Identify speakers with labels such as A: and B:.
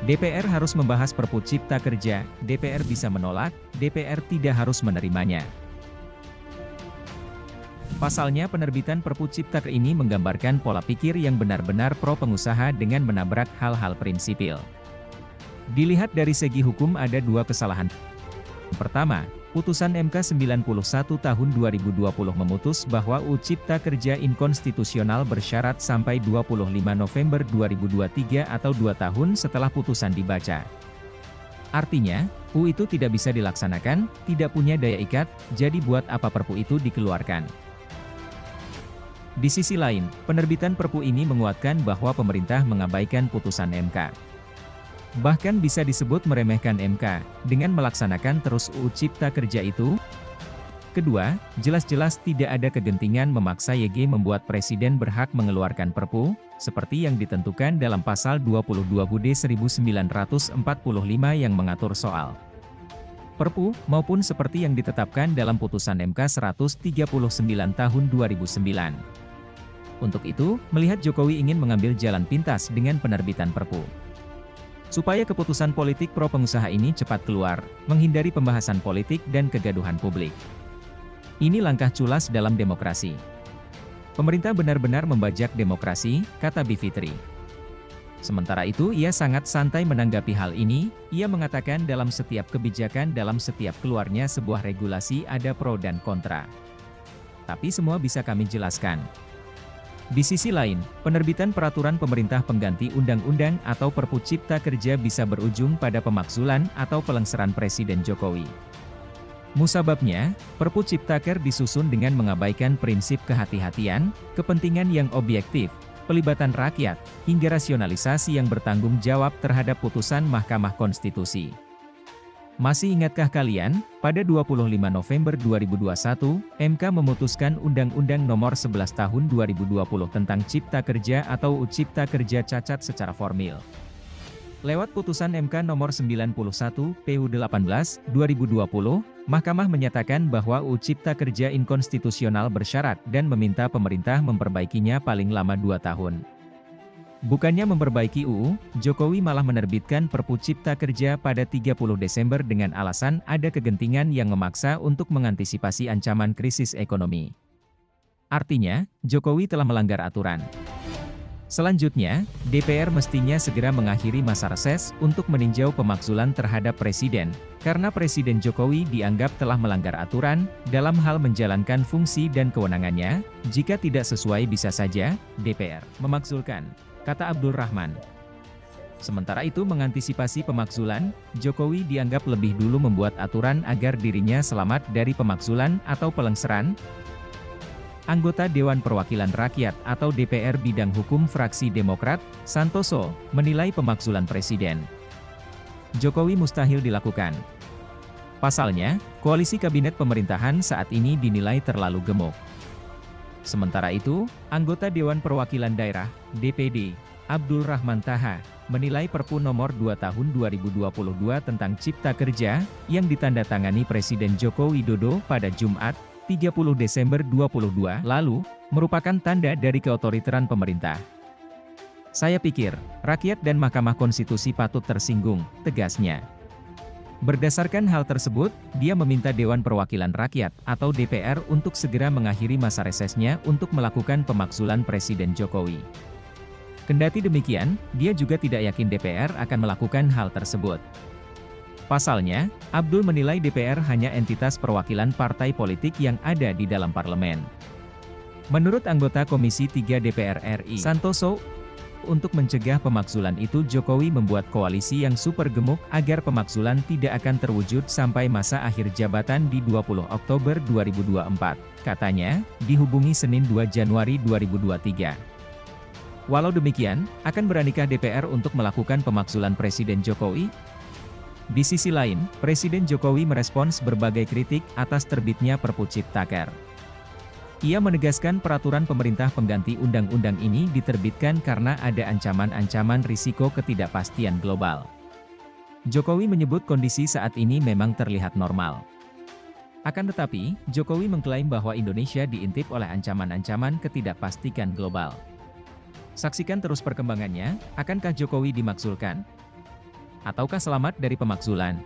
A: DPR harus membahas Perpu Cipta Kerja, DPR bisa menolak, DPR tidak harus menerimanya. Pasalnya penerbitan Perpu Cipta Kerja ini menggambarkan pola pikir yang benar-benar pro pengusaha dengan menabrak hal-hal prinsipil. Dilihat dari segi hukum ada dua kesalahan. Pertama, putusan MK 91 tahun 2020 memutus bahwa UU Cipta Kerja inkonstitusional bersyarat sampai 25 November 2023 atau 2 tahun setelah putusan dibaca. Artinya, UU itu tidak bisa dilaksanakan, tidak punya daya ikat, jadi buat apa Perpu itu dikeluarkan. Di sisi lain, penerbitan Perpu ini menguatkan bahwa pemerintah mengabaikan putusan MK. Bahkan bisa disebut meremehkan MK, dengan melaksanakan terus UU Cipta Kerja itu. Kedua, jelas-jelas tidak ada kegentingan memaksa YG membuat presiden berhak mengeluarkan Perpu, seperti yang ditentukan dalam pasal 22 UUD 1945 yang mengatur soal Perpu, maupun seperti yang ditetapkan dalam putusan MK 139 tahun 2009. Untuk itu, melihat Jokowi ingin mengambil jalan pintas dengan penerbitan Perpu. Supaya keputusan politik pro pengusaha ini cepat keluar, menghindari pembahasan politik dan kegaduhan publik. Ini langkah culas dalam demokrasi. Pemerintah benar-benar membajak demokrasi, kata Bivitri. Sementara itu ia sangat santai menanggapi hal ini, ia mengatakan dalam setiap kebijakan dalam setiap keluarnya sebuah regulasi ada pro dan kontra. Tapi semua bisa kami jelaskan. Di sisi lain, penerbitan peraturan pemerintah pengganti undang-undang atau Perpu Cipta Kerja bisa berujung pada pemakzulan atau pelengseran Presiden Jokowi. Musababnya, Perpu Cipta Kerja disusun dengan mengabaikan prinsip kehati-hatian, kepentingan yang objektif, pelibatan rakyat, hingga rasionalisasi yang bertanggung jawab terhadap putusan Mahkamah Konstitusi. Masih ingatkah kalian, pada 25 November 2021, MK memutuskan Undang-Undang Nomor 11 Tahun 2020 tentang Cipta Kerja atau UU Cipta Kerja cacat secara formil. Lewat putusan MK Nomor 91 PU 18 2020, Mahkamah menyatakan bahwa UU Cipta Kerja inkonstitusional bersyarat dan meminta pemerintah memperbaikinya paling lama 2 tahun. Bukannya memperbaiki UU, Jokowi malah menerbitkan Perpu Cipta Kerja pada 30 Desember dengan alasan ada kegentingan yang memaksa untuk mengantisipasi ancaman krisis ekonomi. Artinya, Jokowi telah melanggar aturan. Selanjutnya, DPR mestinya segera mengakhiri masa reses untuk meninjau pemakzulan terhadap Presiden, karena Presiden Jokowi dianggap telah melanggar aturan dalam hal menjalankan fungsi dan kewenangannya. Jika tidak sesuai bisa saja DPR memakzulkan, kata Abdul Rahman. Sementara itu mengantisipasi pemakzulan, Jokowi dianggap lebih dulu membuat aturan agar dirinya selamat dari pemakzulan atau pelengseran. Anggota Dewan Perwakilan Rakyat atau DPR bidang hukum fraksi Demokrat, Santoso, menilai pemakzulan Presiden Jokowi mustahil dilakukan. Pasalnya, koalisi kabinet pemerintahan saat ini dinilai terlalu gemuk. Sementara itu, anggota Dewan Perwakilan Daerah, DPD, Abdul Rahman Taha, menilai Perpu Nomor 2 Tahun 2022 tentang Cipta Kerja, yang ditandatangani Presiden Joko Widodo pada Jumat, 30 Desember 2022 lalu, merupakan tanda dari keotoriteran pemerintah. Saya pikir, rakyat dan Mahkamah Konstitusi patut tersinggung, tegasnya. Berdasarkan hal tersebut, dia meminta Dewan Perwakilan Rakyat atau DPR untuk segera mengakhiri masa resesnya untuk melakukan pemakzulan Presiden Jokowi. Kendati demikian, dia juga tidak yakin DPR akan melakukan hal tersebut. Pasalnya, Abdul menilai DPR hanya entitas perwakilan partai politik yang ada di dalam parlemen. Menurut anggota Komisi 3 DPR RI, Santoso, untuk mencegah pemakzulan itu Jokowi membuat koalisi yang super gemuk agar pemakzulan tidak akan terwujud sampai masa akhir jabatan di 20 Oktober 2024, katanya, dihubungi Senin 2 Januari 2023. Walau demikian, akan beranikah DPR untuk melakukan pemakzulan Presiden Jokowi? Di sisi lain, Presiden Jokowi merespons berbagai kritik atas terbitnya Perpu Cipta Kerja. Ia menegaskan peraturan pemerintah pengganti undang-undang ini diterbitkan karena ada ancaman-ancaman risiko ketidakpastian global. Jokowi menyebut kondisi saat ini memang terlihat normal. Akan tetapi, Jokowi mengklaim bahwa Indonesia diintip oleh ancaman-ancaman ketidakpastian global. Saksikan terus perkembangannya, akankah Jokowi dimakzulkan? Ataukah selamat dari pemakzulan?